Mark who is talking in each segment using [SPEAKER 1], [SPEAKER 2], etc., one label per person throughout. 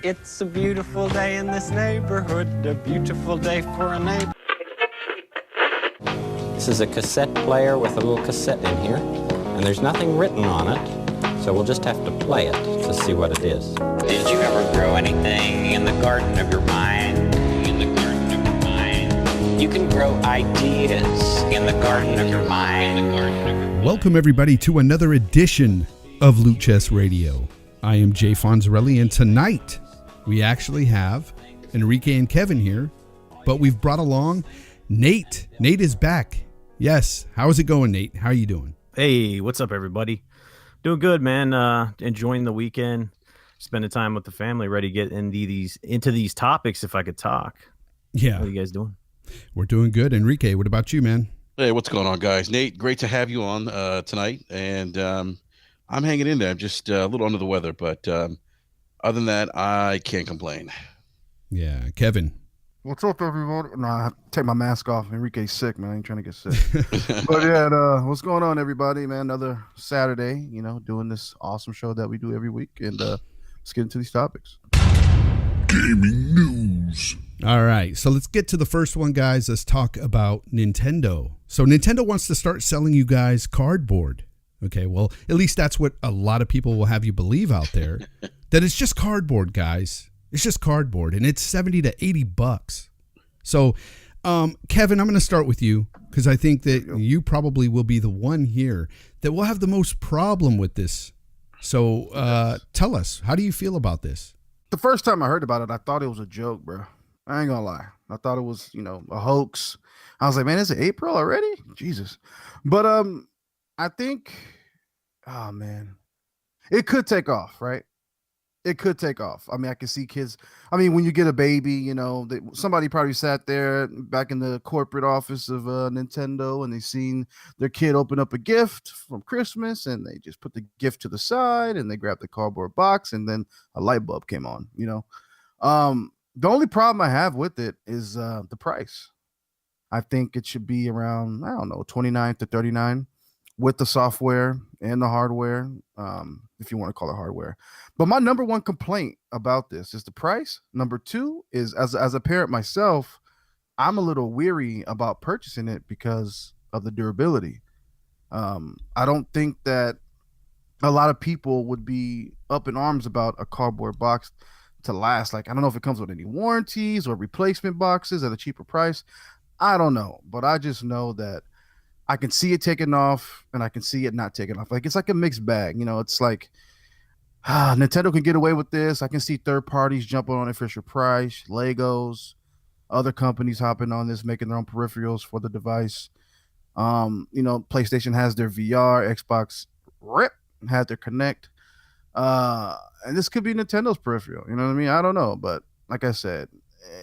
[SPEAKER 1] It's a beautiful day in this neighborhood, a beautiful day for a neighbor. This is a cassette player with a little cassette in here, and there's nothing written on it, so we'll just have to play it to see what it is. Did you ever grow anything in the garden of your mind? In the garden of your mind. You can grow ideas in the garden of your mind.
[SPEAKER 2] Welcome everybody to another edition of Loot Chest Radio. I am Jay Fonzarelli, and tonight we actually have Enrique and Kevin here, but we've brought along Nate. Nate is back. Yes. How is it going, Nate? How are you doing?
[SPEAKER 3] Hey, what's up, everybody? Doing good, man. Enjoying the weekend, spending time with the family, ready to get into these topics if I could talk.
[SPEAKER 2] Yeah.
[SPEAKER 3] What are you guys doing?
[SPEAKER 2] We're doing good. Enrique, what about you, man?
[SPEAKER 4] Hey, what's going on, guys? Nate, great to have you on tonight, and I'm hanging in there. I'm just a little under the weather, but other than that, I can't complain.
[SPEAKER 2] Yeah. Kevin.
[SPEAKER 5] What's up, everyone? No, I have to take my mask off. Enrique's sick, man. I ain't trying to get sick. But yeah, what's going on, everybody, man? Another Saturday, doing this awesome show that we do every week. And let's get into these topics.
[SPEAKER 6] Gaming news.
[SPEAKER 2] All right. So let's get to the first one, guys. Let's talk about Nintendo. So Nintendo wants to start selling you guys cardboard. Okay, well, at least that's what a lot of people will have you believe out there, that it's just cardboard, guys. It's just cardboard, and it's $70 to $80. So, Kevin, I'm going to start with you because I think that you probably will be the one here that will have the most problem with this. So, tell us, how do you feel about this?
[SPEAKER 5] The first time I heard about it, I thought it was a joke, bro. I ain't gonna lie. I thought it was, a hoax. I was like, man, is it April already? Jesus. But I think, oh man, it could take off, right? It could take off. I mean, I can see kids. I mean, when you get a baby, somebody probably sat there back in the corporate office of Nintendo and they seen their kid open up a gift from Christmas and they just put the gift to the side and they grabbed the cardboard box and then a light bulb came on, The only problem I have with it is the price. I think it should be around, I don't know, 29 to 39 with the software and the hardware, if you want to call it hardware. But my number one complaint about this is the price. Number two is, as a parent myself, I'm a little weary about purchasing it because of the durability. I don't think that a lot of people would be up in arms about a cardboard box to last. Like, I don't know if it comes with any warranties or replacement boxes at a cheaper price. I don't know, but I just know that I can see it taking off and I can see it not taking off. Like, it's like a mixed bag. It's like, Nintendo can get away with this. I can see third parties jumping on it, Fisher Price, Legos, other companies hopping on this, making their own peripherals for the device. PlayStation has their VR, Xbox had their Connect. And this could be Nintendo's peripheral. You know what I mean? I don't know. But like I said,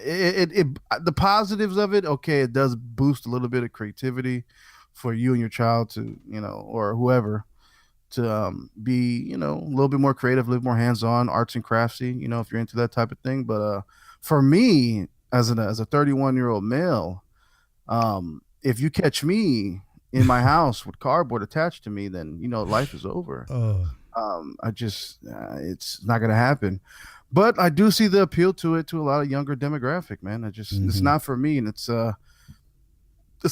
[SPEAKER 5] the positives of it, okay, it does boost a little bit of creativity for you and your child to, or whoever to be, a little bit more creative, a little more hands-on, arts and craftsy, if you're into that type of thing. But for me, as a 31-year-old male, if you catch me in my house with cardboard attached to me, then, life is over. It's not going to happen. But I do see the appeal to it to a lot of younger demographic, man. It's not for me, and it's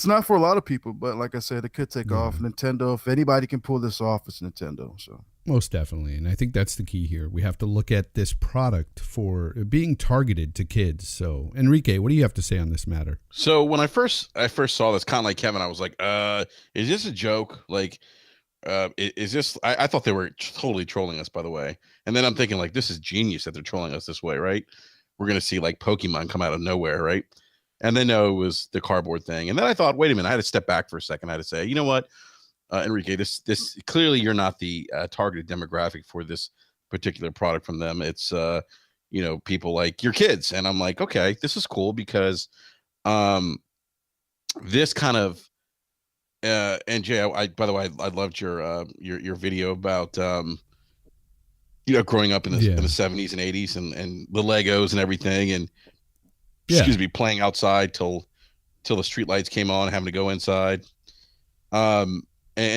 [SPEAKER 5] not for a lot of people, but like I said, it could take off. Nintendo, if anybody can pull this off, it's Nintendo. So
[SPEAKER 2] most definitely, and I think that's the key here. We have to look at this product for being targeted to kids. So, Enrique, what do you have to say on this matter?
[SPEAKER 4] So when I first saw this, kind of like Kevin, I was like, is this a joke? Like, is this? I thought they were totally trolling us, by the way. And then I'm thinking, like, this is genius that they're trolling us this way, right? We're gonna see like Pokemon come out of nowhere, right? And then no, it was the cardboard thing. And then I thought, wait a minute, I had to step back for a second. I had to say, you know what, Enrique, this clearly you're not the targeted demographic for this particular product from them. It's people like your kids. And I'm like, okay, this is cool because this kind of and Jay, by the way, I loved your video about growing up in the 70s and 80s and the Legos and everything and playing outside till the street lights came on, having to go inside. And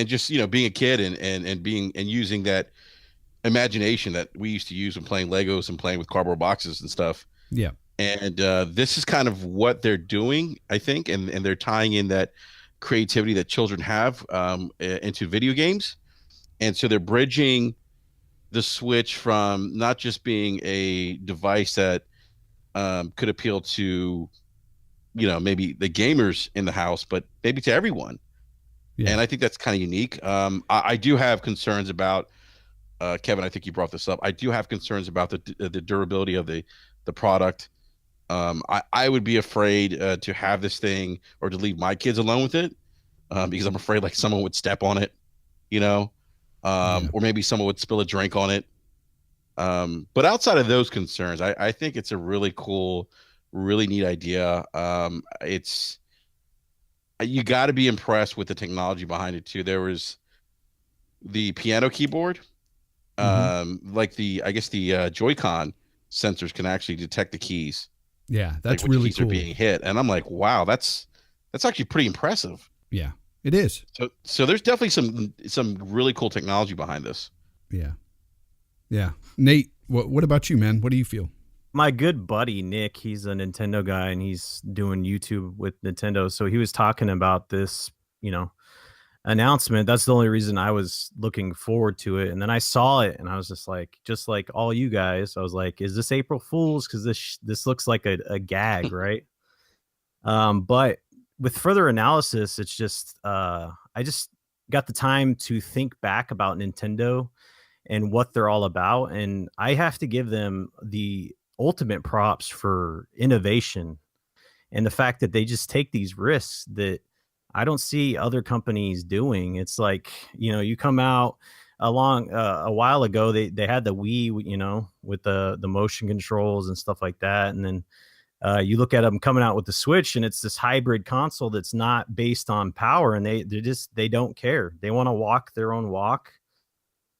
[SPEAKER 4] just, being a kid and being and using that imagination that we used to use when playing Legos and playing with cardboard boxes and stuff.
[SPEAKER 2] Yeah.
[SPEAKER 4] And this is kind of what they're doing, I think, and they're tying in that creativity that children have into video games. And so they're bridging the Switch from not just being a device that could appeal to, maybe the gamers in the house, but maybe to everyone.
[SPEAKER 2] Yeah.
[SPEAKER 4] And I think that's kind of unique. I do have concerns about, Kevin, I think you brought this up. I do have concerns about the durability of the product. I would be afraid to have this thing or to leave my kids alone with it because I'm afraid like someone would step on it, or maybe someone would spill a drink on it. But outside of those concerns, I think it's a really cool, really neat idea. You got to be impressed with the technology behind it too. There was the piano keyboard, like I guess the Joy-Con sensors can actually detect the keys.
[SPEAKER 2] Yeah, that's
[SPEAKER 4] like
[SPEAKER 2] really
[SPEAKER 4] keys
[SPEAKER 2] cool.
[SPEAKER 4] Are being hit, and I'm like, wow, that's actually pretty impressive.
[SPEAKER 2] Yeah, it is.
[SPEAKER 4] So there's definitely some really cool technology behind this.
[SPEAKER 2] Yeah. Nate, what about you, man? What do you feel?
[SPEAKER 3] My good buddy Nick, he's a Nintendo guy and he's doing YouTube with Nintendo. So he was talking about this, announcement. That's the only reason I was looking forward to it. And then I saw it and I was just like all you guys, I was like, is this April Fool's? Because this looks like a gag, right? But with further analysis, it's just I just got the time to think back about Nintendo and what they're all about. And I have to give them the ultimate props for innovation and the fact that they just take these risks that I don't see other companies doing. It's like, you come out a while ago, they had the Wii, with the motion controls and stuff like that. And then you look at them coming out with the Switch and it's this hybrid console that's not based on power. And they don't care. They want to walk their own walk.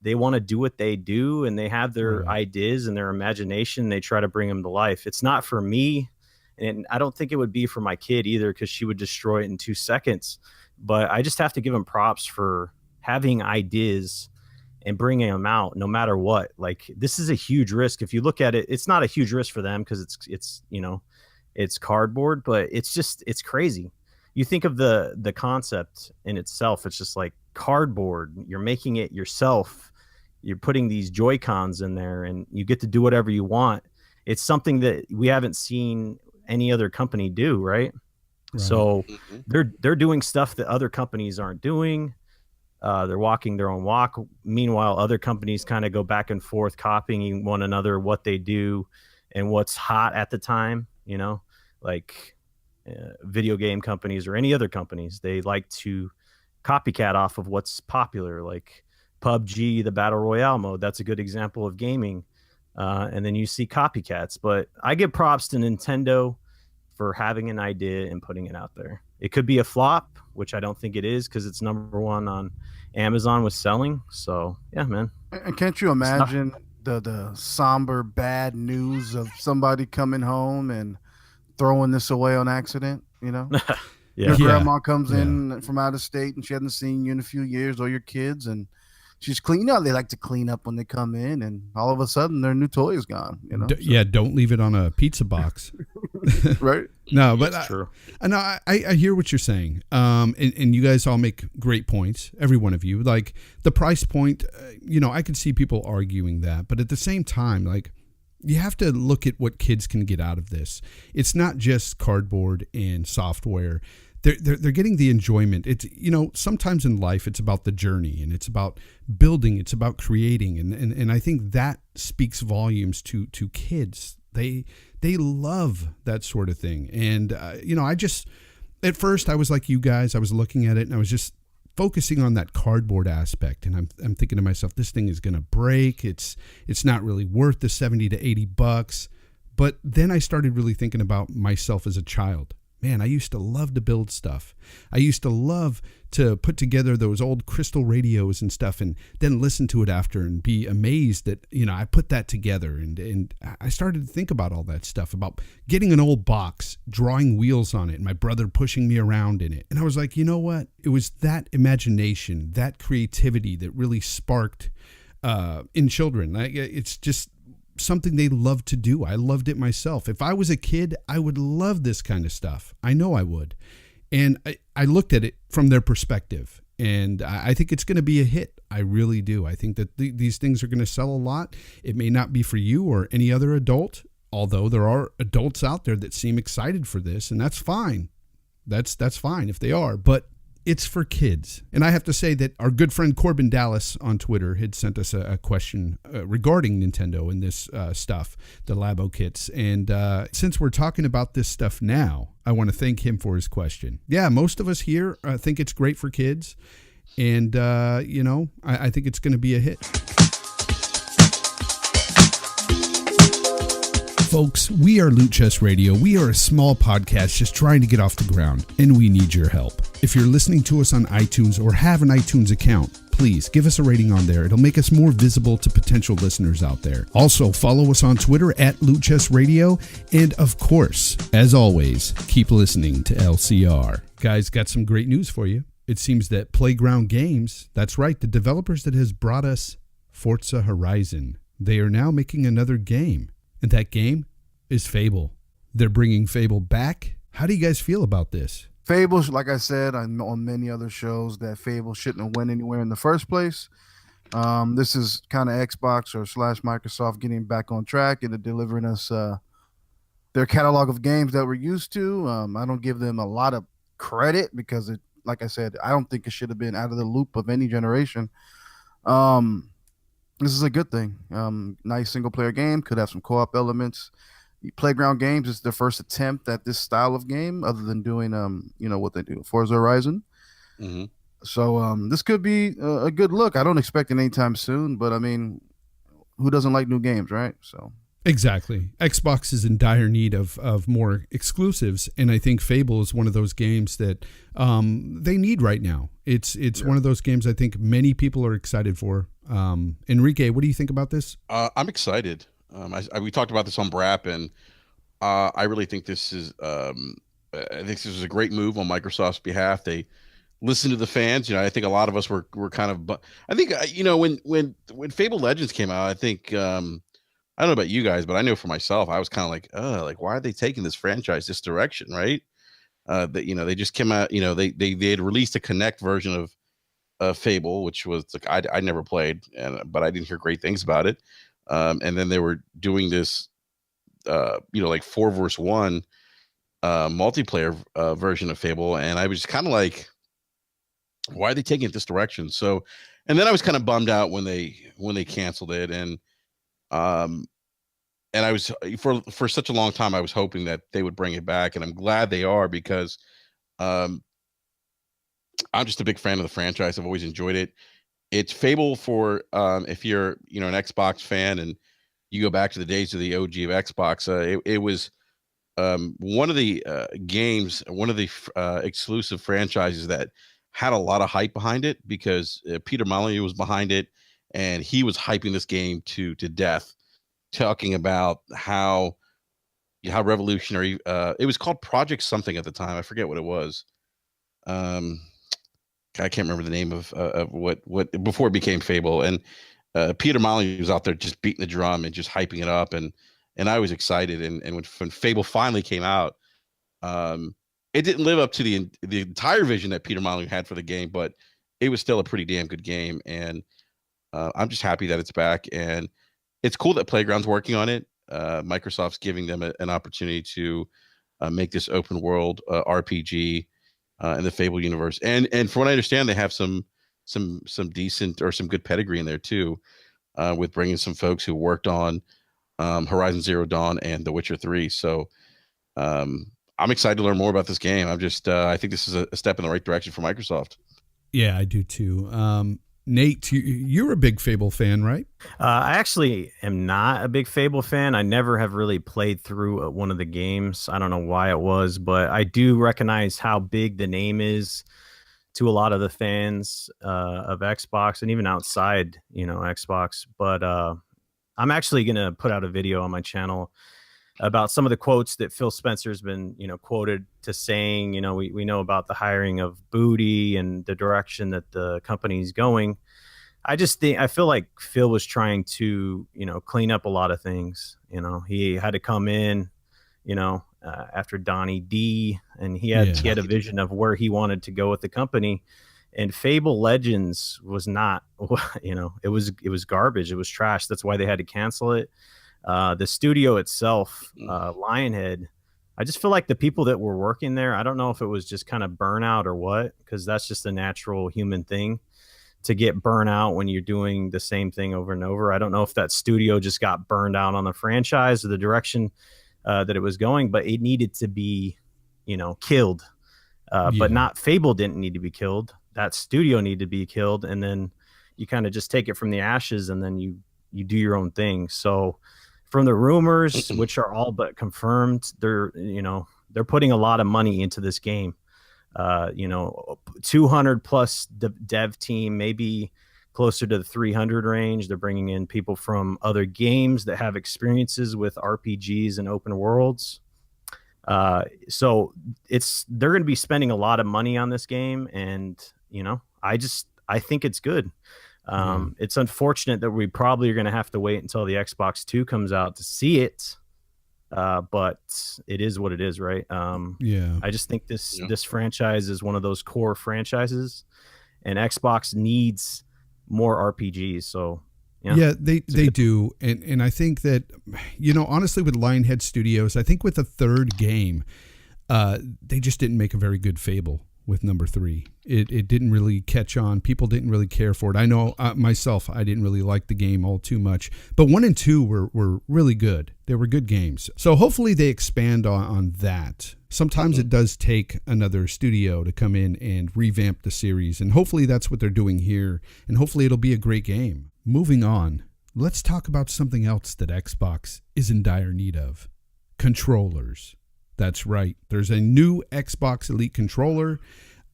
[SPEAKER 3] They want to do what they do, and they have their ideas and their imagination. They try to bring them to life. It's not for me, and I don't think it would be for my kid either, because she would destroy it in 2 seconds. But I just have to give them props for having ideas and bringing them out no matter what. Like, this is a huge risk. If you look at it, it's not a huge risk for them because it's cardboard, but it's crazy. You think of the concept in itself. It's just like cardboard. You're making it yourself. You're putting these Joy-Cons in there and you get to do whatever you want. It's something that we haven't seen any other company do, right? So they're doing stuff that other companies aren't doing. They're walking their own walk. Meanwhile, other companies kind of go back and forth copying one another, what they do and what's hot at the time, like video game companies or any other companies. They like to copycat off of what's popular, like PUBG, the Battle Royale mode. That's a good example of gaming. And then you see copycats. But I give props to Nintendo for having an idea and putting it out there. It could be a flop, which I don't think it is because it's #1 on Amazon with selling. So, yeah, man.
[SPEAKER 5] And can't you imagine the somber bad news of somebody coming home and throwing this away on accident, Your grandma comes in from out of state and she hasn't seen you in a few years, or your kids, and she's clean. They like to clean up when they come in, and all of a sudden their new toy is gone.
[SPEAKER 2] Don't leave it on a pizza box.
[SPEAKER 5] Right?
[SPEAKER 2] No, but
[SPEAKER 3] true.
[SPEAKER 2] I hear what you're saying. And you guys all make great points. Every one of you. Like the price point, I could see people arguing that, but at the same time, like, you have to look at what kids can get out of this. It's not just cardboard and software. They're getting the enjoyment. It's, sometimes in life it's about the journey and it's about building, it's about creating. And I think that speaks volumes to kids. They love that sort of thing. And, at first I was like you guys, I was looking at it and I was just focusing on that cardboard aspect. And I'm thinking to myself, this thing is going to break. It's not really worth the $70 to $80. But then I started really thinking about myself as a child. Man, I used to love to build stuff. I used to love to put together those old crystal radios and stuff and then listen to it after and be amazed that, I put that together. And I started to think about all that stuff, about getting an old box, drawing wheels on it, and my brother pushing me around in it. And I was like, you know what? It was that imagination, that creativity that really sparked in children. It's just something they love to do. I loved it myself. If I was a kid, I would love this kind of stuff. I know I would. And I looked at it from their perspective, and I think it's going to be a hit. I really do. I think that these things are going to sell a lot. It may not be for you or any other adult, although there are adults out there that seem excited for this, and that's fine. That's fine if they are, but it's for kids. And I have to say that our good friend Corbin Dallas on Twitter had sent us a question regarding Nintendo and this stuff, the Labo Kits. And since we're talking about this stuff now, I want to thank him for his question. Yeah, most of us here think it's great for kids. And, I think it's going to be a hit. Folks, we are Loot Chest Radio. We are a small podcast just trying to get off the ground, and we need your help. If you're listening to us on iTunes or have an iTunes account, please give us a rating on there. It'll make us more visible to potential listeners out there. Also, follow us on Twitter at Loot Chest Radio. And of course, as always, keep listening to LCR. Guys, got some great news for you. It seems that Playground Games, that's right, the developers that has brought us Forza Horizon, they are now making another game. And that game is Fable. They're bringing Fable back. How do you guys feel about this?
[SPEAKER 5] Fable, like I said on many other shows, that Fable shouldn't have went anywhere in the first place. This is kind of Xbox or / Microsoft getting back on track and delivering us their catalog of games that we're used to. I don't give them a lot of credit because, like I said, I don't think it should have been out of the loop of any generation. This is a good thing. Nice single-player game. Could have some co-op elements. Playground Games is their first attempt at this style of game, other than doing, what they do, Forza Horizon. Mm-hmm. So this could be a good look. I don't expect it anytime soon, but I mean, who doesn't like new games, right? So
[SPEAKER 2] exactly. Xbox is in dire need of more exclusives, and I think Fable is one of those games that they need right now. It's one of those games I think many people are excited for. Enrique, what do you think about this?
[SPEAKER 4] I'm excited. We talked about this on Brap, and I really think this is I think this is a great move on Microsoft's behalf. They listen to the fans. I think a lot of us were kind of. I think when Fable Legends came out, I think I don't know about you guys, but I know for myself, I was kind of like why are they taking this franchise this direction, right? That they just came out. They had released a Connect version of Fable, which was like I never played, but I didn't hear great things about it. And then they were doing this, like 4 vs 1 multiplayer version of Fable, and I was just kind of like, why are they taking it this direction? So, and then I was kind of bummed out when they canceled it, and I was for such a long time I was hoping that they would bring it back, and I'm glad they are because I'm just a big fan of the franchise. I've always enjoyed it. It's Fable for if you're an Xbox fan and you go back to the days of the OG of Xbox. It was one of the games, one of the exclusive franchises that had a lot of hype behind it because Peter Molyneux was behind it, and he was hyping this game to death, talking about how revolutionary it was called Project something at the time. I forget what it was. I can't remember the name of what before it became Fable, and Peter Molyneux was out there just beating the drum and just hyping it up, and I was excited. And when Fable finally came out, it didn't live up to the entire vision that Peter Molyneux had for the game, but it was still a pretty damn good game. And I'm just happy that it's back, and it's cool that Playground's working on it. Microsoft's giving them an opportunity to make this open world RPG. In the Fable universe, and from what I understand, they have some decent or some good pedigree in there too, with bringing some folks who worked on Horizon Zero Dawn and The Witcher 3. So I'm excited to learn more about this game. I'm just I think this is a step in the right direction for Microsoft.
[SPEAKER 2] Yeah, I do too. Nate, you're a big Fable fan, right?
[SPEAKER 3] I actually am not a big Fable fan. I never have really played through one of the games. I don't know why it was, but I do recognize how big the name is to a lot of the fans of Xbox and even outside, Xbox. But I'm actually going to put out a video on my channel about some of the quotes that Phil Spencer's been, quoted to saying, we know about the hiring of Booty and the direction that the company's going. I feel like Phil was trying to, clean up a lot of things. He had to come in, after Donnie D, and he had a vision of where he wanted to go with the company. And Fable Legends was not, it was garbage. It was trash. That's why they had to cancel it. The studio itself, Lionhead, I just feel like the people that were working there, I don't know if it was just kind of burnout or what, because that's just a natural human thing to get burnt out when you're doing the same thing over and over. I don't know if that studio just got burned out on the franchise or the direction that it was going, but it needed to be, killed. But not Fable didn't need to be killed. That studio needed to be killed. And then you kind of just take it from the ashes and then you do your own thing. So from the rumors, which are all but confirmed, they're putting a lot of money into this game. 200 plus dev team, maybe closer to the 300 range. They're bringing in people from other games that have experiences with RPGs and open worlds. So they're going to be spending a lot of money on this game. And, I think it's good. It's unfortunate that we probably are going to have to wait until the Xbox 2 comes out to see it. But it is what it is, right? I just think this franchise is one of those core franchises, and Xbox needs more RPGs. So
[SPEAKER 2] they do, and I think that honestly, with Lionhead Studios, I think with the third game, they just didn't make a very good Fable. With number 3, it didn't really catch on. People didn't really care for it. I know myself, I didn't really like the game all too much. But 1 and 2 were really good. They were good games. So hopefully they expand on that. Sometimes it does take another studio to come in and revamp the series. And hopefully that's what they're doing here. And hopefully it'll be a great game. Moving on, let's talk about something else that Xbox is in dire need of. Controllers. That's right. There's a new Xbox Elite controller.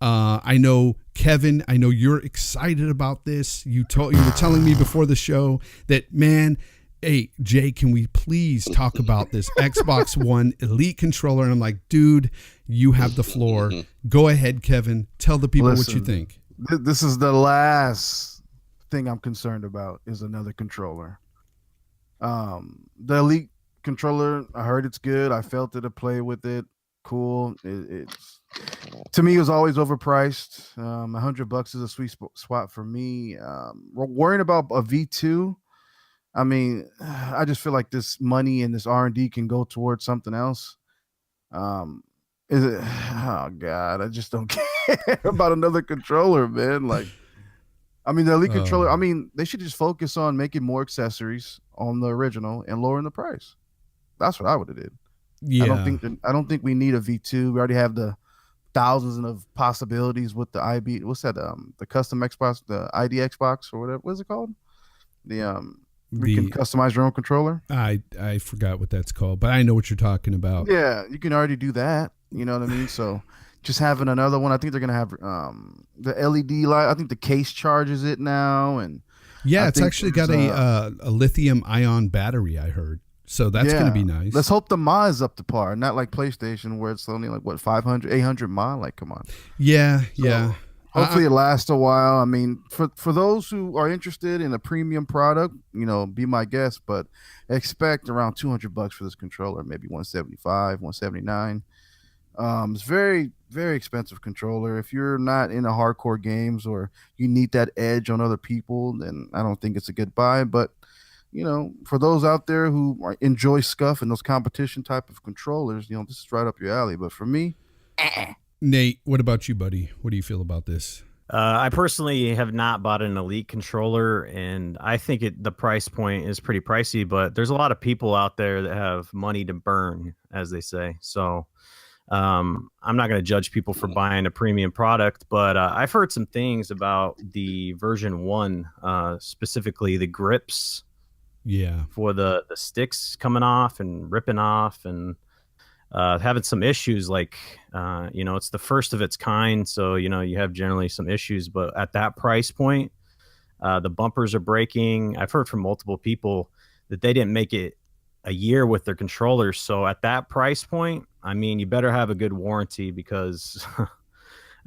[SPEAKER 2] I know, Kevin, I know you're excited about this. You were telling me before the show that, man, hey, Jay, can we please talk about this Xbox One Elite controller? And I'm like, dude, you have the floor. Go ahead, Kevin. Tell the people what you think.
[SPEAKER 5] This is the last thing I'm concerned about is another controller. The Elite controller, I heard it's good. I felt it to play with it. Cool. It's to me, it was always overpriced. $100 is a sweet spot for me. Worrying about a V2. I mean, I just feel like this money and this R&D can go towards something else. Is it? Oh God, I just don't care about another controller, man. Like, I mean, the Elite controller. I mean, they should just focus on making more accessories on the original and lowering the price. That's what I would have did.
[SPEAKER 2] Yeah.
[SPEAKER 5] I don't think we need a V2. We already have the thousands of possibilities with the IB. What's that? The custom Xbox, the ID Xbox or whatever. What is it called? We can customize your own controller.
[SPEAKER 2] I forgot what that's called, but I know what you're talking about.
[SPEAKER 5] Yeah, you can already do that. You know what I mean? So just having another one. I think they're gonna have the LED light. I think the case charges it now, and
[SPEAKER 2] it's actually got a lithium ion battery. I heard. So that's going to be nice.
[SPEAKER 5] Let's hope the Ma is up to par, not like PlayStation where it's only like, what, 500, 800 Ma? Like, come on.
[SPEAKER 2] Yeah.
[SPEAKER 5] Hopefully it lasts a while. I mean, for those who are interested in a premium product, be my guest, but expect around $200 for this controller, maybe 175, 179. It's very, very expensive controller. If you're not into hardcore games or you need that edge on other people, then I don't think it's a good buy, but for those out there who enjoy scuff and those competition type of controllers, this is right up your alley. But for me,
[SPEAKER 2] Nate, what about you, buddy? What do you feel about this?
[SPEAKER 3] I personally have not bought an Elite controller, and I think the price point is pretty pricey, but there's a lot of people out there that have money to burn, as they say. So I'm not going to judge people for buying a premium product, but I've heard some things about the version 1, specifically the grips.
[SPEAKER 2] Yeah,
[SPEAKER 3] for the sticks coming off and ripping off and having some issues. Like it's the first of its kind, so you have generally some issues. But at that price point, the bumpers are breaking. I've heard from multiple people that they didn't make it a year with their controllers. So at that price point, I mean, you better have a good warranty because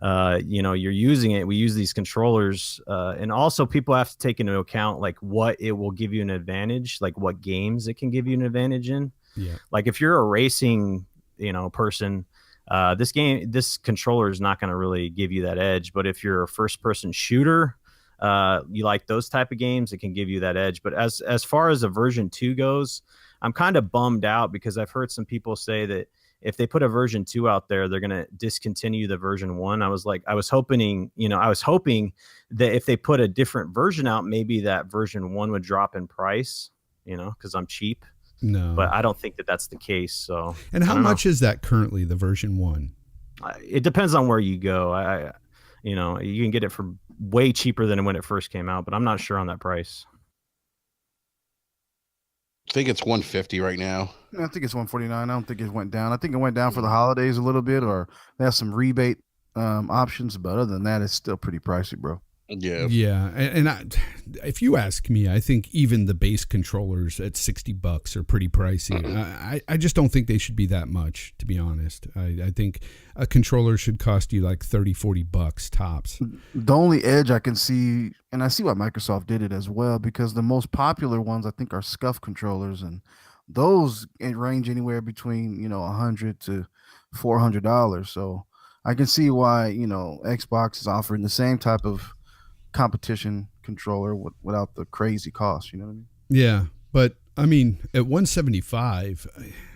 [SPEAKER 3] you're using it. We use these controllers, and also people have to take into account like what it will give you an advantage, like what games it can give you an advantage in.
[SPEAKER 2] Yeah.
[SPEAKER 3] Like if you're a racing, person, this controller is not going to really give you that edge. But if you're a first person shooter, you like those type of games, it can give you that edge. But as far as a version 2 goes, I'm kind of bummed out because I've heard some people say that if they put a version 2 out there, they're going to discontinue the version 1. I was hoping that if they put a different version out, maybe that version 1 would drop in price, because I'm cheap.
[SPEAKER 2] No,
[SPEAKER 3] but I don't think that that's the case. So,
[SPEAKER 2] and how much is that currently, the version 1?
[SPEAKER 3] It depends on where you go. You can get it for way cheaper than when it first came out, but I'm not sure on that price.
[SPEAKER 4] I think it's 150 right now.
[SPEAKER 5] I think it's 149. I don't think it went down. I think it went down for the holidays a little bit, or they have some rebate options. But other than that, it's still pretty pricey, bro.
[SPEAKER 2] Yeah. And if you ask me, I think even the base controllers at $60 are pretty pricey. I just don't think they should be that much, to be honest. I think a controller should cost you like $30-$40 tops.
[SPEAKER 5] The only edge I can see, and I see why Microsoft did it as well, because the most popular ones I think are SCUF controllers, and those range anywhere between $100 to $400. So I can see why Xbox is offering the same type of competition controller without the crazy cost. You know what I mean?
[SPEAKER 2] Yeah, but I mean, at $175,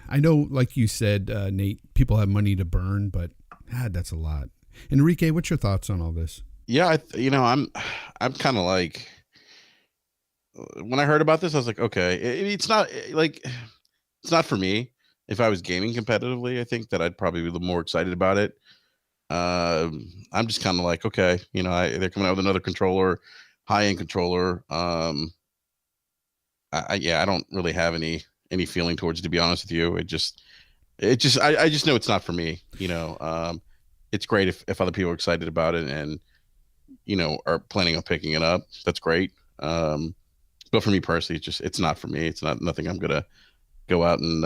[SPEAKER 2] I know, like you said, Nate, people have money to burn, but that's a lot. Enrique, what's your thoughts on all this?
[SPEAKER 4] Yeah, I'm kind of like, when I heard about this, I was like, okay, it's not for me. If I was gaming competitively, I think that I'd probably be a little more excited about it. I'm just kind of like, okay, they're coming out with another controller, high-end controller. I don't really have any feeling towards it, to be honest with you. I just know it's not for me. It's great if other people are excited about it and are planning on picking it up. That's great. But for me personally, it's not for me. It's nothing I'm gonna go out and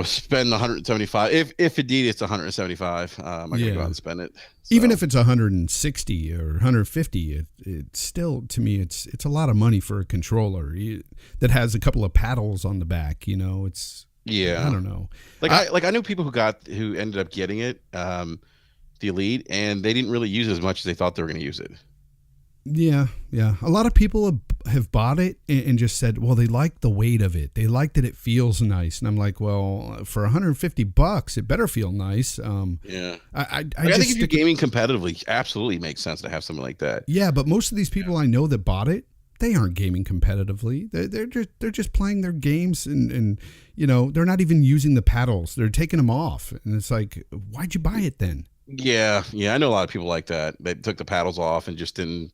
[SPEAKER 4] spend 175. If indeed it's 175, I'm gonna go out and spend it. So.
[SPEAKER 2] Even if it's 160 or 150, it's still, to me, it's a lot of money for a controller that has a couple of paddles on the back. It's I don't know.
[SPEAKER 4] I know people who ended up getting it, the Elite, and they didn't really use it as much as they thought they were going to use it.
[SPEAKER 2] Yeah. A lot of people have bought it and just said, well, they like the weight of it. They like that it feels nice. And I'm like, well, for $150, it better feel nice.
[SPEAKER 4] Yeah.
[SPEAKER 2] I
[SPEAKER 4] think if you're gaming competitively, absolutely makes sense to have something like that.
[SPEAKER 2] Yeah, but most of these people I know that bought it, they aren't gaming competitively. They're just playing their games and they're not even using the paddles. They're taking them off. And it's like, why'd you buy it then?
[SPEAKER 4] Yeah. I know a lot of people like that. They took the paddles off and just didn't.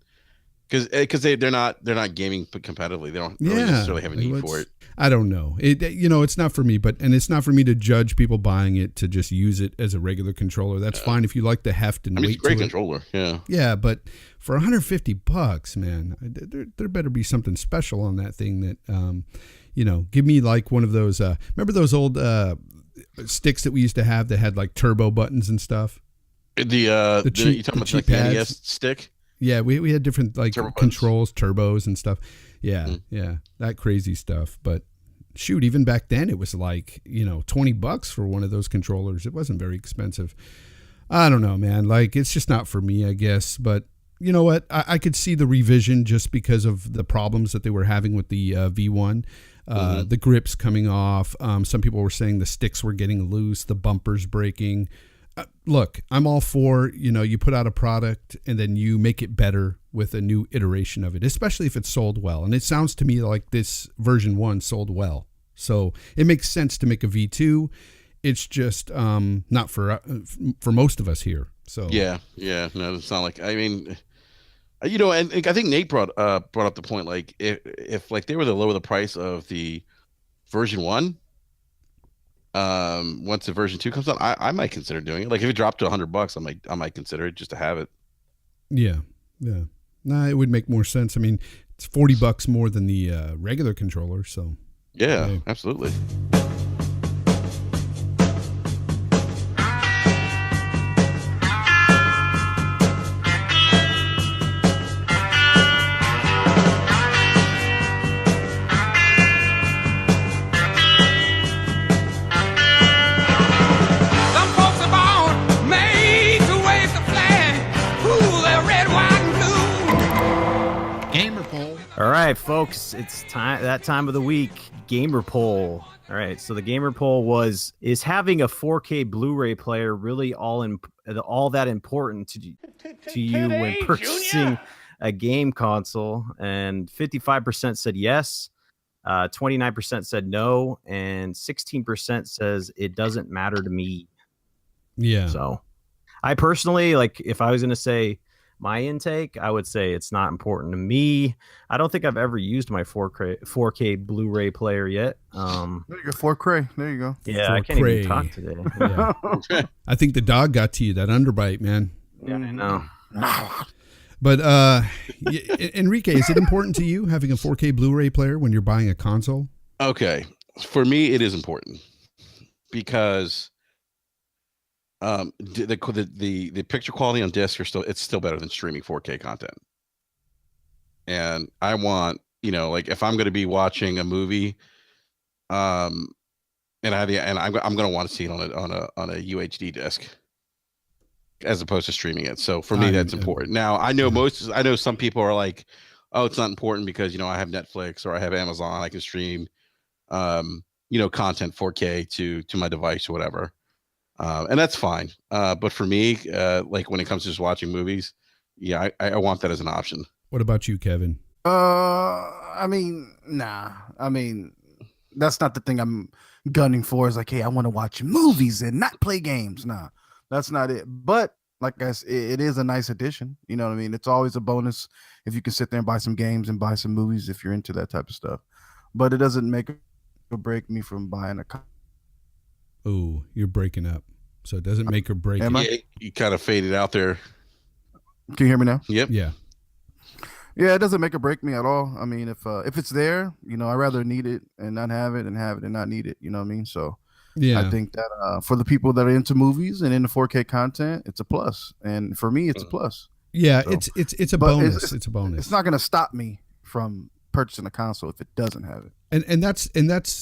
[SPEAKER 4] Because they're not gaming competitively. They don't really necessarily have a need for it.
[SPEAKER 2] I don't know. It's not for me, and it's not for me to judge people buying it to just use it as a regular controller. That's fine if you like the heft and weight.
[SPEAKER 4] It's a great controller. Yeah.
[SPEAKER 2] Yeah, but for $150, man, there better be something special on that thing that, give me like one of those. Remember those old sticks that we used to have that had like turbo buttons and stuff? You talking about like the NES stick? Yeah, we had different like controls, turbos and stuff. Yeah, that crazy stuff. But shoot, even back then it was like, $20 for one of those controllers. It wasn't very expensive. I don't know, man. Like, it's just not for me, I guess. But you know what? I could see the revision just because of the problems that they were having with the V1. The grips coming off. Some people were saying the sticks were getting loose, the bumpers breaking. Look, I'm all for, you put out a product and then you make it better with a new iteration of it, especially if it's sold well. And it sounds to me like this version 1 sold well. So it makes sense to make a V2. It's just not for most of us here. So
[SPEAKER 4] yeah. No, it's not like, I mean, and I think Nate brought up the point, like if like they were to lower the price of the version 1, once the version 2 comes out, I might consider doing it. Like if it dropped to $100, I might consider it just to have it.
[SPEAKER 2] Yeah. Nah, it would make more sense. I mean, it's $40 more than the regular controller. So
[SPEAKER 4] yeah, absolutely.
[SPEAKER 3] All right, folks, it's that time of the week. Gamer poll. All right, so the gamer poll is having a 4K Blu-ray player really all that important to you when purchasing a game console? And 55% said yes, 29% said no, and 16% says it doesn't matter to me.
[SPEAKER 2] Yeah.
[SPEAKER 3] So I personally, like, if I was going to say my intake, I would say it's not important to me. I don't think I've ever used my 4K Blu-ray player yet.
[SPEAKER 5] There you go, 4K. There you go.
[SPEAKER 3] Yeah, I can't even talk today.
[SPEAKER 2] Yeah. I think the dog got to you, that underbite, man.
[SPEAKER 3] Yeah, I know.
[SPEAKER 2] But Enrique, is it important to you having a 4K Blu-ray player when you're buying a console?
[SPEAKER 4] Okay, for me, it is important because the picture quality on disc it's still better than streaming 4K content. And I want, like if I'm going to be watching a movie, and I'm going to want to see it on a UHD disc as opposed to streaming it. So for me, that's important. Now I know some people are like, oh, it's not important because, I have Netflix or I have Amazon. I can stream, content 4K to my device or whatever. And that's fine. But for me, like when it comes to just watching movies, yeah, I want that as an option.
[SPEAKER 2] What about you, Kevin?
[SPEAKER 5] I mean, nah. I mean, that's not the thing I'm gunning for. Is like, hey, I want to watch movies and not play games. Nah, that's not it. But like I said, it is a nice addition. You know what I mean? It's always a bonus if you can sit there and buy some games and buy some movies if you're into that type of stuff. But it doesn't make or break me from buying a.
[SPEAKER 2] Oh, you're breaking up. So it doesn't make or break.
[SPEAKER 5] Am I?
[SPEAKER 4] Yeah, you kind of faded out there.
[SPEAKER 5] Can you hear me now?
[SPEAKER 4] Yep.
[SPEAKER 2] Yeah.
[SPEAKER 5] Yeah, it doesn't make or break me at all. I mean, if it's there, I'd rather need it and not have it, and have it and not need it. You know what I mean? So
[SPEAKER 2] yeah,
[SPEAKER 5] I think that for the people that are into movies and into 4K content, it's a plus. And for me, it's a plus.
[SPEAKER 2] Yeah,
[SPEAKER 5] so,
[SPEAKER 2] it's a bonus. It's a bonus.
[SPEAKER 5] It's not going to stop me from purchasing a console if it doesn't have it.
[SPEAKER 2] And that's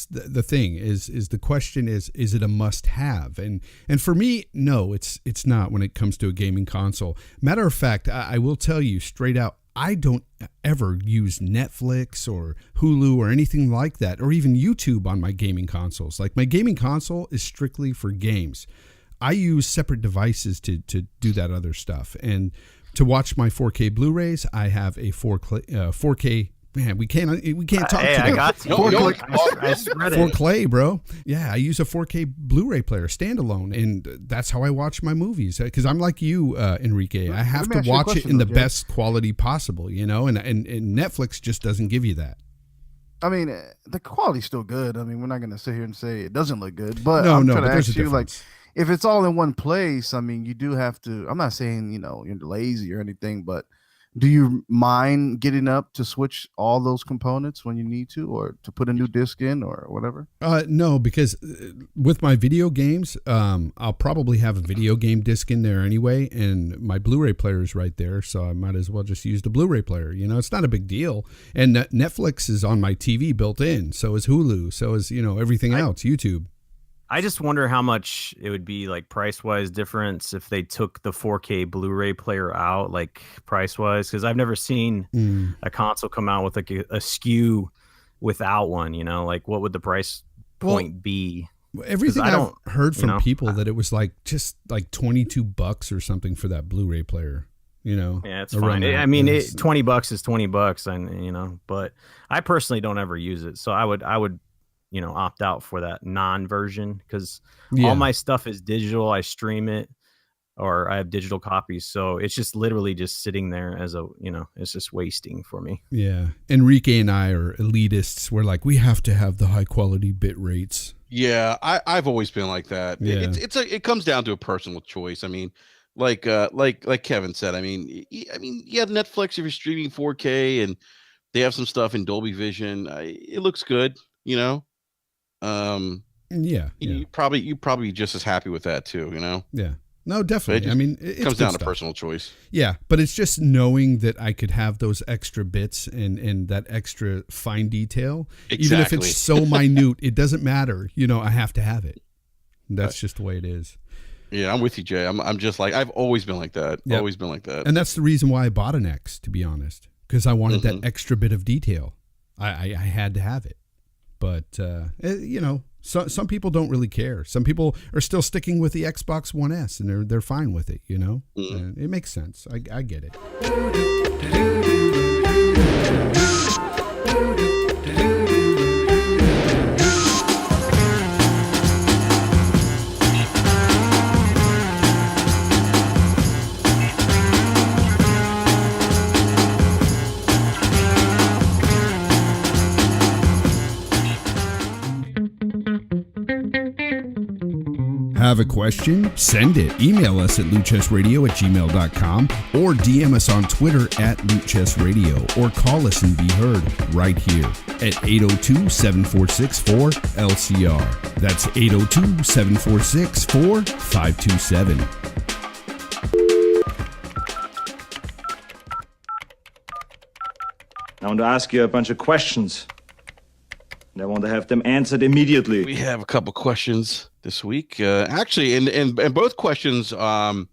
[SPEAKER 2] the thing is the question is it a must have? And for me, no, it's not when it comes to a gaming console. Matter of fact, I will tell you straight out, I don't ever use Netflix or Hulu or anything like that, or even YouTube on my gaming consoles. Like my gaming console is strictly for games. I use separate devices to do that other stuff. And to watch my 4K Blu-rays, I have a 4K. Man, we can't talk.
[SPEAKER 3] Hey,
[SPEAKER 2] today.
[SPEAKER 3] I got you. I spread it.
[SPEAKER 2] 4K, bro. Yeah, I use a 4K Blu-ray player standalone, and that's how I watch my movies. Because I'm like you, Enrique. I have to watch it in the best quality possible, and Netflix just doesn't give you that.
[SPEAKER 5] I mean, the quality's still good. I mean, we're not going to sit here and say it doesn't look good, but
[SPEAKER 2] No,
[SPEAKER 5] I'm trying to
[SPEAKER 2] there's
[SPEAKER 5] ask
[SPEAKER 2] a
[SPEAKER 5] you, like,
[SPEAKER 2] difference.
[SPEAKER 5] if it's all in one place, I mean, you do have to. I'm not saying you're lazy or anything, but do you mind getting up to switch all those components when you need to, or to put a new disc in or whatever?
[SPEAKER 2] No, because with my video games, I'll probably have a video game disc in there anyway, and my Blu-ray player is right there, so I might as well just use the Blu-ray player. It's not a big deal. And Netflix is on my TV built in, so is Hulu, so is everything else, YouTube.
[SPEAKER 3] I just wonder how much it would be, like, price-wise difference if they took the 4K Blu-ray player out, like, price-wise, because I've never seen a console come out with like a SKU without one. Like, what would the price point be?
[SPEAKER 2] Everything I've heard from people that it was like just like $22 or something for that Blu-ray player. Yeah,
[SPEAKER 3] it's fine. I mean, $20 is $20, and but I personally don't ever use it, so I would opt out for that non-version, because all my stuff is digital. I stream it, or I have digital copies, so it's just literally just sitting there as it's just wasting for me.
[SPEAKER 2] Yeah, Enrique and I are elitists. We're like, we have to have the high quality bit rates.
[SPEAKER 4] Yeah, I've always been like that.
[SPEAKER 2] Yeah.
[SPEAKER 4] It comes down to a personal choice. I mean, like Kevin said. I mean, you have Netflix if you're streaming 4K, and they have some stuff in Dolby Vision. It looks good,
[SPEAKER 2] Yeah.
[SPEAKER 4] You probably just as happy with that too,
[SPEAKER 2] Yeah. No, definitely. I mean, it
[SPEAKER 4] comes down to personal choice.
[SPEAKER 2] Yeah, but it's just knowing that I could have those extra bits and that extra fine detail.
[SPEAKER 4] Exactly.
[SPEAKER 2] Even if it's so minute, it doesn't matter. I have to have it. That's just the way it is.
[SPEAKER 4] Yeah, I'm with you, Jay. I'm just like, I've always been like that.
[SPEAKER 2] Yep.
[SPEAKER 4] Always been like that.
[SPEAKER 2] And that's the reason why I bought an X, to be honest. because I wanted that extra bit of detail. I had to have it. But, you know, some people don't really care. Some people are still sticking with the Xbox One S, and they're fine with it, you know? And it makes sense. I get it. Have a question? Send it. Email us at lootchestradio@gmail.com or DM us on Twitter at lootchestradio or call us and be heard right here at 802-746-4LCR. That's 802-746-4527.
[SPEAKER 7] I want to ask you a bunch of questions. And I want to have them answered immediately.
[SPEAKER 4] We have a couple questions this week. Actually, and both questions in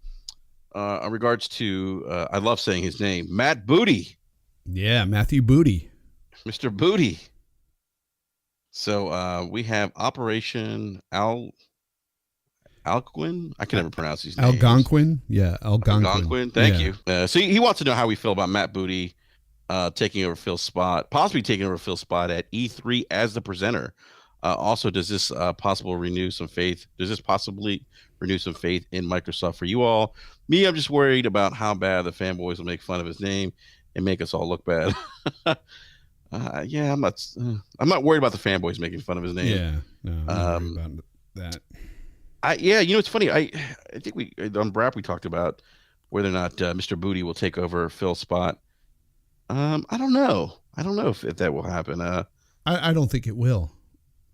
[SPEAKER 4] regards to, I love saying his name, Matt Booty.
[SPEAKER 2] Yeah, Matthew Booty.
[SPEAKER 4] Mr. Booty. So we have Operation Algonquin. I can never pronounce these names.
[SPEAKER 2] Algonquin. Yeah, Algonquin.
[SPEAKER 4] Thank you. So he wants to know how we feel about Matt Booty taking over Phil's spot, possibly taking over Phil's spot at E3 as the presenter. Also, does this possibly renew some faith in Microsoft for you all? Me, I'm just worried about how bad the fanboys will make fun of his name and make us all look bad. Yeah, I'm not worried about the fanboys making fun of his name.
[SPEAKER 2] Yeah, no, I'm not worried about that.
[SPEAKER 4] Yeah, you know, it's funny. I think on Brap we talked about whether or not Mr. Booty will take over Phil's spot. I don't know. I don't know if that will happen.
[SPEAKER 2] I don't think it will.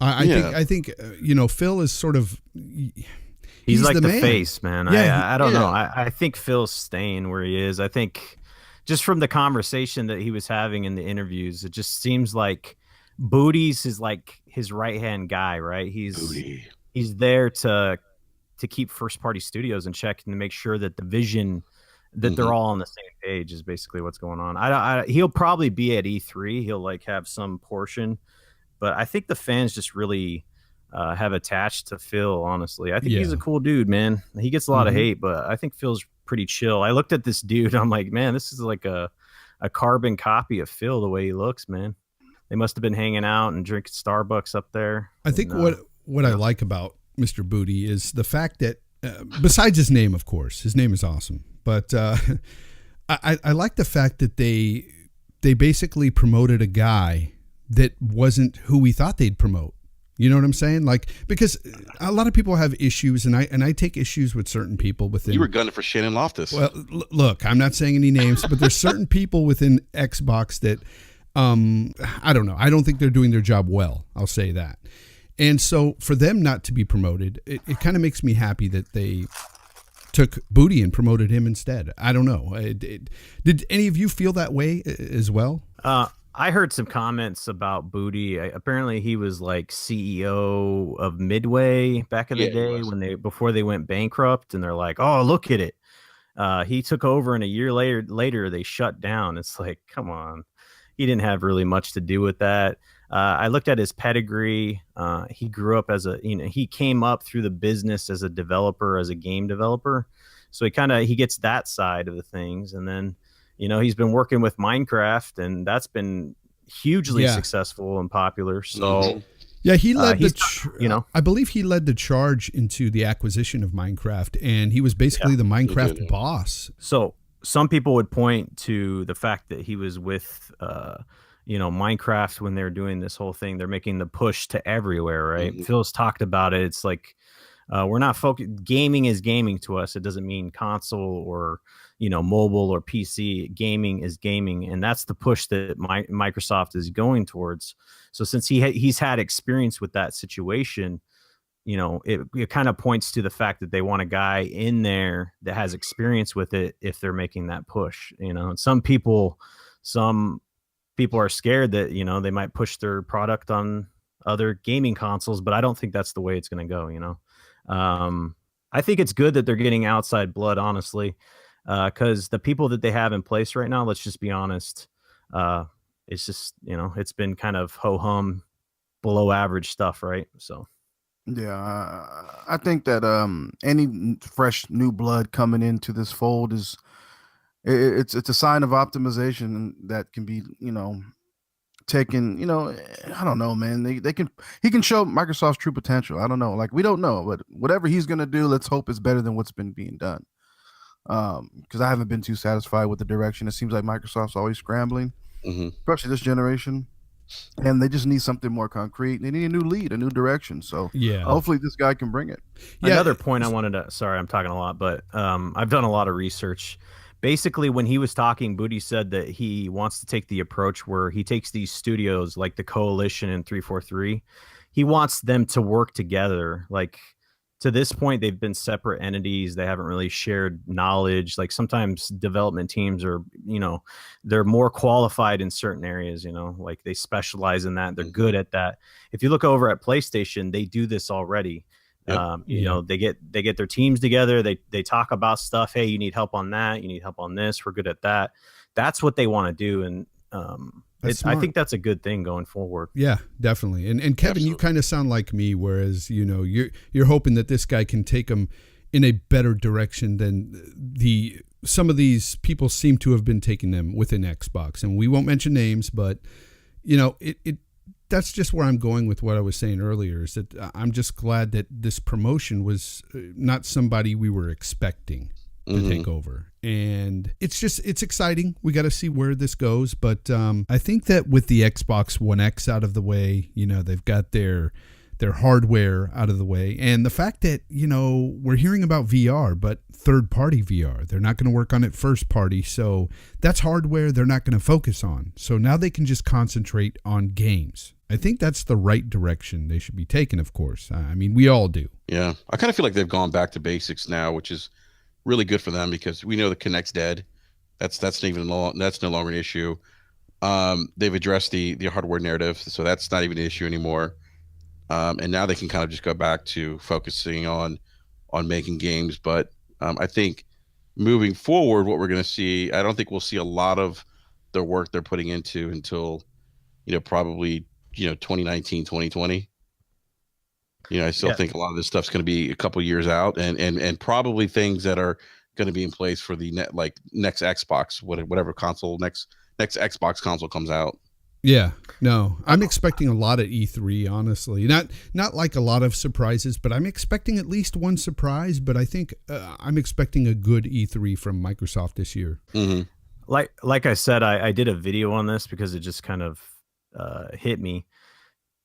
[SPEAKER 2] I think you know, Phil is sort of
[SPEAKER 3] he's like the
[SPEAKER 2] man.
[SPEAKER 3] face, man.
[SPEAKER 2] Yeah,
[SPEAKER 3] I don't know. I think Phil's staying where he is. I think just from the conversation that he was having in the interviews, it just seems like Booty's is like his right hand guy, right? He's there to keep first party studios in check and to make sure that the vision that they're all on the same page is basically what's going on. He'll probably be at E3. He'll like have some portion, but I think the fans just really have attached to Phil. Honestly, I think he's a cool dude, man. He gets a lot of hate, but I think Phil's pretty chill. I looked at this dude. I'm like, man, this is like a carbon copy of Phil. The way he looks, man. They must have been hanging out and drinking Starbucks up there.
[SPEAKER 2] I think what I like about Mr. Booty is the fact that besides his name, of course, his name is awesome. But I like the fact that they basically promoted a guy that wasn't who we thought they'd promote. You know what I'm saying? Like, because a lot of people have issues, and I take issues with certain people within.
[SPEAKER 4] You were gunning for Shannon Loftus.
[SPEAKER 2] Well, look, I'm not saying any names, but there's certain people within Xbox that I don't know. I don't think they're doing their job well. I'll say that. And so for them not to be promoted, it kind of makes me happy that they took Booty and promoted him instead. I don't know. Did any of you feel that way as well?
[SPEAKER 3] I heard some comments about Booty. Apparently he was like CEO of Midway back in the day before they went bankrupt, and they're like, oh, look at it. He took over and a year later they shut down. It's like, come on. He didn't have really much to do with that. I looked at his pedigree. He grew up he came up through the business as a developer, as a game developer. So he gets that side of the things. And then, he's been working with Minecraft, and that's been hugely successful and popular. So
[SPEAKER 2] yeah, he led I believe he led the charge into the acquisition of Minecraft, and he was basically the Minecraft boss. So
[SPEAKER 3] some people would point to the fact that he was with, Minecraft when they're doing this whole thing. They're making the push to everywhere, right? Phil's talked about it. It's like we're not focused. Gaming is gaming to us. It doesn't mean console or mobile or PC. Gaming is gaming, and that's the push that Microsoft is going towards. So since he's had experience with that situation, it kind of points to the fact that they want a guy in there that has experience with it if they're making that push. Some people are scared that they might push their product on other gaming consoles, but I don't think that's the way it's going to go. I think it's good that they're getting outside blood, honestly, because the people that they have in place right now, let's just be honest, It's just, it's been kind of ho hum, below average stuff, right? So
[SPEAKER 5] Yeah, I think that any fresh new blood coming into this fold is it's a sign of optimization that can be taken. I don't know, man. He can show Microsoft's true potential. I don't know, like we don't know, but whatever he's gonna do, let's hope it's better than what's been being done. Because I haven't been too satisfied with the direction. It seems like Microsoft's always scrambling, especially this generation. And they just need something more concrete. They need a new lead, a new direction. So
[SPEAKER 2] Yeah.
[SPEAKER 5] hopefully this guy can bring it.
[SPEAKER 2] Yeah.
[SPEAKER 3] Another point I wanted to, sorry, I'm talking a lot, but I've done a lot of research. Basically, when he was talking, Booty said that he wants to take the approach where he takes these studios like the Coalition and 343. He wants them to work together. Like, to this point, they've been separate entities. They haven't really shared knowledge. Like, sometimes development teams are, they're more qualified in certain areas, like they specialize in that. They're good at that. If you look over at PlayStation, they do this already.
[SPEAKER 4] Yep.
[SPEAKER 3] They get their teams together. They talk about stuff. Hey, you need help on that. You need help on this. We're good at that. That's what they want to do. And I think that's a good thing going forward.
[SPEAKER 2] Yeah, definitely. And Kevin,
[SPEAKER 4] Absolutely.
[SPEAKER 2] you kind of sound like me, whereas you're hoping that this guy can take them in a better direction than some of these people seem to have been taking them within Xbox. And we won't mention names, but that's just where I'm going with what I was saying earlier, is that I'm just glad that this promotion was not somebody we were expecting to take over. And it's exciting. We got to see where this goes. But I think that with the Xbox One X out of the way, they've got their hardware out of the way. And the fact that, we're hearing about VR, but third-party VR. They're not going to work on it first party. So that's hardware they're not going to focus on. So now they can just concentrate on games. I think that's the right direction they should be taking, of course. I mean, we all do.
[SPEAKER 4] Yeah. I kind of feel like they've gone back to basics now, which is really good for them because we know the Kinect's dead. That's no longer an issue. They've addressed the hardware narrative, so that's not even an issue anymore. And now they can kind of just go back to focusing on making games. But I think moving forward, what we're going to see, I don't think we'll see a lot of the work they're putting into until, probably, 2019, 2020. I still think a lot of this stuff's going to be a couple years out and probably things that are going to be in place for the next Xbox, whatever console, next Xbox console comes out.
[SPEAKER 2] Yeah, no, I'm expecting a lot at E3, honestly. Not like a lot of surprises, but I'm expecting at least one surprise. But I think I'm expecting a good E3 from Microsoft this year.
[SPEAKER 4] Mm-hmm.
[SPEAKER 3] Like I said, I did a video on this because it just kind of hit me.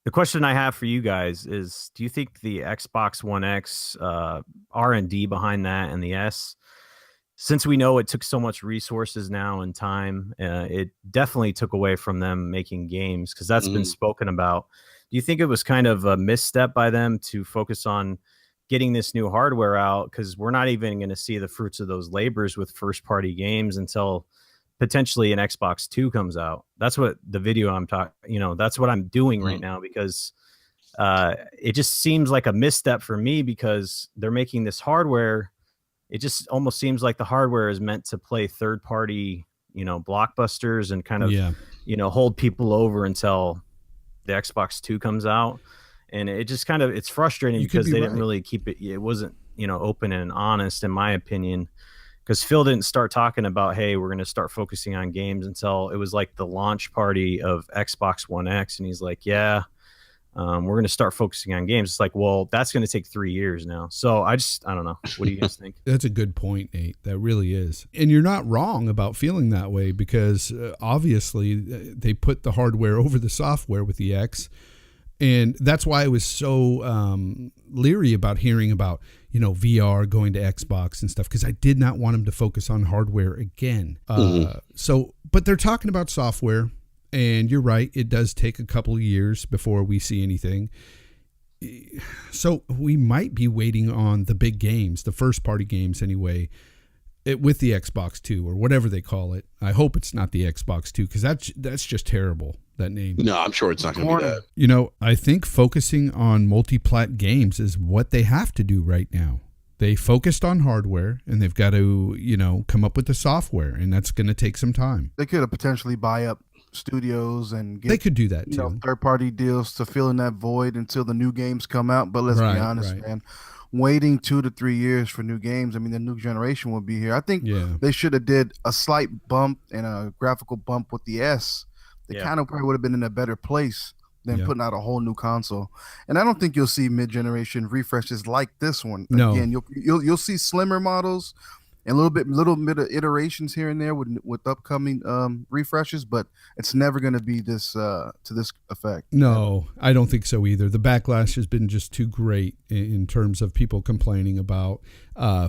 [SPEAKER 3] The question I have for you guys is, do you think the Xbox One X R&D behind that and the S, since we know it took so much resources now and time, it definitely took away from them making games, because that's been spoken about. Do you think it was kind of a misstep by them to focus on getting this new hardware out? Because we're not even going to see the fruits of those labors with first-party games until potentially an Xbox 2 comes out. That's what the video I'm talking, that's what I'm doing right now, because it just seems like a misstep for me, because they're making this hardware. It just almost seems like the hardware is meant to play third party, blockbusters and kind of, hold people over until the Xbox 2 comes out. And it just kind of, it's frustrating because they didn't really keep it. It wasn't, open and honest, in my opinion, because Phil didn't start talking about, hey, we're going to start focusing on games until it was like the launch party of Xbox One X. And he's like, yeah, we're going to start focusing on games. It's like, well, that's going to take 3 years now. So I don't know. What do you guys think?
[SPEAKER 2] That's a good point, Nate. That really is. And you're not wrong about feeling that way, because obviously they put the hardware over the software with the X. And that's why I was so leery about hearing about, VR going to Xbox and stuff, because I did not want them to focus on hardware again. But they're talking about software. And you're right, it does take a couple of years before we see anything. So we might be waiting on the big games, the first party games anyway, with the Xbox 2 or whatever they call it. I hope it's not the Xbox 2, because that's just terrible, that name.
[SPEAKER 4] No, I'm sure it's not going to be that.
[SPEAKER 2] I think focusing on multi-plat games is what they have to do right now. They focused on hardware, and they've got to, come up with the software, and that's going to take some time.
[SPEAKER 5] They could have potentially buy up studios and get
[SPEAKER 2] They could do that too.
[SPEAKER 5] third-party deals to fill in that void until the new games come out. But let's be
[SPEAKER 2] Right,
[SPEAKER 5] honest,
[SPEAKER 2] right.
[SPEAKER 5] man, waiting 2 to 3 years for new games. I mean, the new generation will be here. I think they should have did a slight bump and a graphical bump with the S. They kind of probably would have been in a better place than putting out a whole new console. And I don't think you'll see mid-generation refreshes like this one.
[SPEAKER 2] No.
[SPEAKER 5] Again, you'll see slimmer models and a little bit of iterations here and there with upcoming refreshes, but it's never going to be this to this effect.
[SPEAKER 2] No, I don't think so either. The backlash has been just too great in terms of people complaining about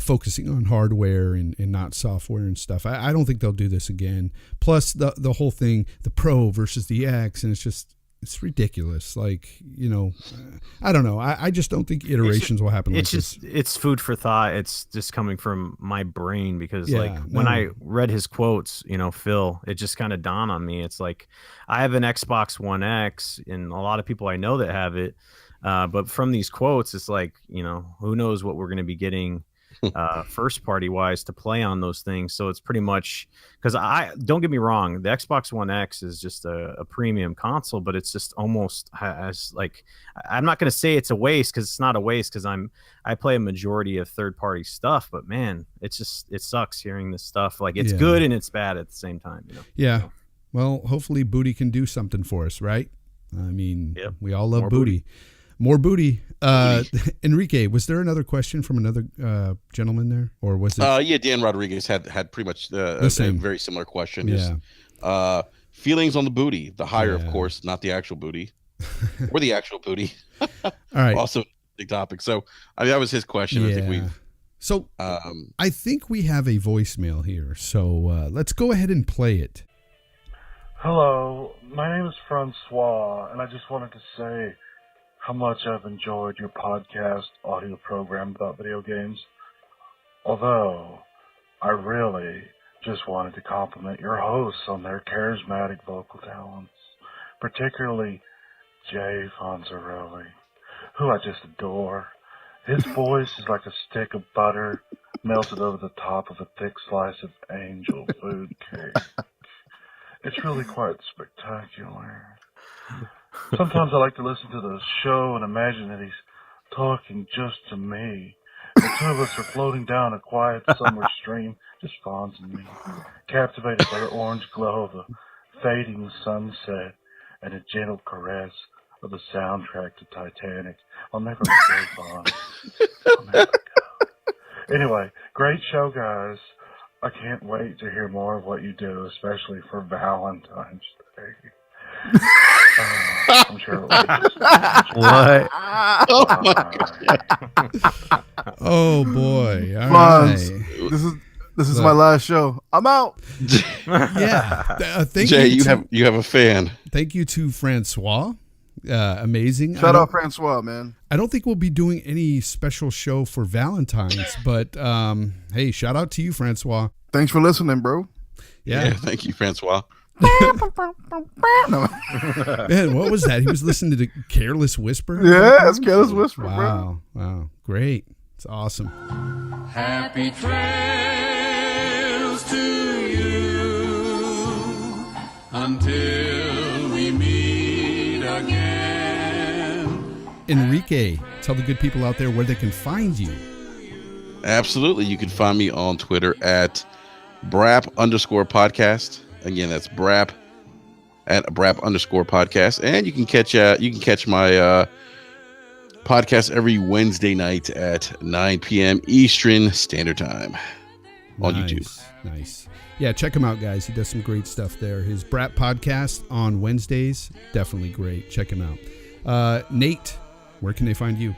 [SPEAKER 2] focusing on hardware and not software and stuff. I don't think they'll do this again. Plus the whole thing, the Pro versus the X, and it's ridiculous. Like, I don't know. I just don't think iterations will happen like this.
[SPEAKER 3] It's food for thought. It's just coming from my brain because when I read his quotes, Phil, it just kind of dawned on me. It's like, I have an Xbox One X and a lot of people I know that have it. But from these quotes, it's like, who knows what we're going to be getting first party wise to play on those things. So it's pretty much, because don't get me wrong, the Xbox One X is just a premium console, but it's just almost as like, I'm not going to say it's a waste, because it's not a waste, because I play a majority of third party stuff, but man, it sucks hearing this stuff. Like, it's good and it's bad at the same time.
[SPEAKER 2] Yeah. Well, hopefully Booty can do something for us, right? I mean, we all love Booty. More booty. Enrique, was there another question from another gentleman there, or was it?
[SPEAKER 4] Dan Rodriguez had pretty much a very similar question. Yeah. Feelings on the booty, the hire, of course, not the actual booty, or the actual booty.
[SPEAKER 2] All right.
[SPEAKER 4] Also, big topic. So, that was his question. I think we've.
[SPEAKER 2] So, I think we have a voicemail here. So let's go ahead and play it.
[SPEAKER 8] Hello, my name is Francois, and I just wanted to say how much I've enjoyed your podcast audio program about video games. Although, I really just wanted to compliment your hosts on their charismatic vocal talents, particularly Jay Fonzarelli, who I just adore. His voice is like a stick of butter melted over the top of a thick slice of angel food cake. It's really quite spectacular. Sometimes I like to listen to the show and imagine that he's talking just to me. The two of us are floating down a quiet summer stream, just Fonz and me, captivated by the orange glow of a fading sunset and a gentle caress of the soundtrack to Titanic. I'll never let go, Fonz. I'll never let go. Anyway, great show, guys. I can't wait to hear more of what you do, especially for Valentine's Day. I'm sure
[SPEAKER 3] what?
[SPEAKER 4] Oh my God.
[SPEAKER 2] Oh boy! All
[SPEAKER 5] Fonz,
[SPEAKER 2] right.
[SPEAKER 5] this is my last show. I'm out.
[SPEAKER 2] Thank
[SPEAKER 4] Jay,
[SPEAKER 2] you.
[SPEAKER 4] you have a fan.
[SPEAKER 2] Thank you to Francois. Amazing.
[SPEAKER 5] Shout out Francois, man.
[SPEAKER 2] I don't think we'll be doing any special show for Valentine's, but hey, shout out to you, Francois.
[SPEAKER 5] Thanks for listening, bro.
[SPEAKER 2] Yeah.
[SPEAKER 4] Thank you, Francois.
[SPEAKER 2] Man, what was that? He was listening to the Careless Whisper?
[SPEAKER 5] Yeah, it's Careless Whisper, bro.
[SPEAKER 2] Wow. Great. It's awesome.
[SPEAKER 9] Happy trails to you until we meet again.
[SPEAKER 2] Enrique, tell the good people out there where they can find you.
[SPEAKER 4] Absolutely. You can find me on Twitter at @BRAP_podcast. Again, that's BRAP @BRAP_podcast. And you can catch my podcast every Wednesday night at 9 p.m. Eastern Standard Time on YouTube.
[SPEAKER 2] Nice. Yeah, check him out, guys. He does some great stuff there. His Brat podcast on Wednesdays, definitely great. Check him out. Nate, where can they find you?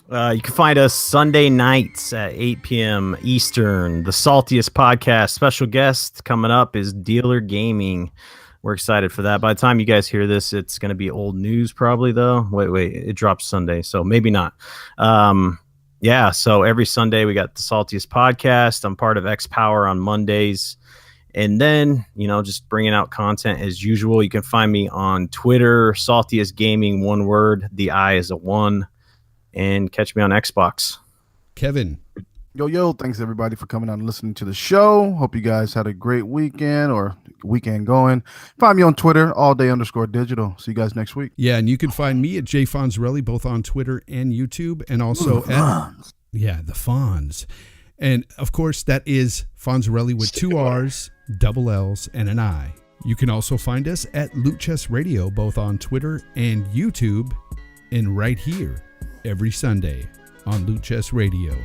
[SPEAKER 3] You can find us Sunday nights at 8 p.m. Eastern. The Saltiest podcast. Special guest coming up is Dealer Gaming. We're excited for that. By the time you guys hear this, it's going to be old news probably, though. Wait. It drops Sunday, so maybe not. Yeah, so every Sunday we got the Saltiest podcast. I'm part of X Power on Mondays. And then, just bringing out content as usual. You can find me on Twitter, Saltiest Gaming, one word. The I is a 1. And catch me on Xbox.
[SPEAKER 2] Kevin.
[SPEAKER 5] Yo, thanks everybody for coming on and listening to the show. Hope you guys had a great weekend or weekend going. Find me on Twitter, allday_digital. See you guys next week.
[SPEAKER 2] Yeah, and you can find me at Jay Fonzarelli, both on Twitter and YouTube, and also the Fonz. And of course, that is Fonzarelli with 2 R's, double L's, and an I. You can also find us at Loot Chest Radio, both on Twitter and YouTube, and right here every Sunday on Loot Chest Radio.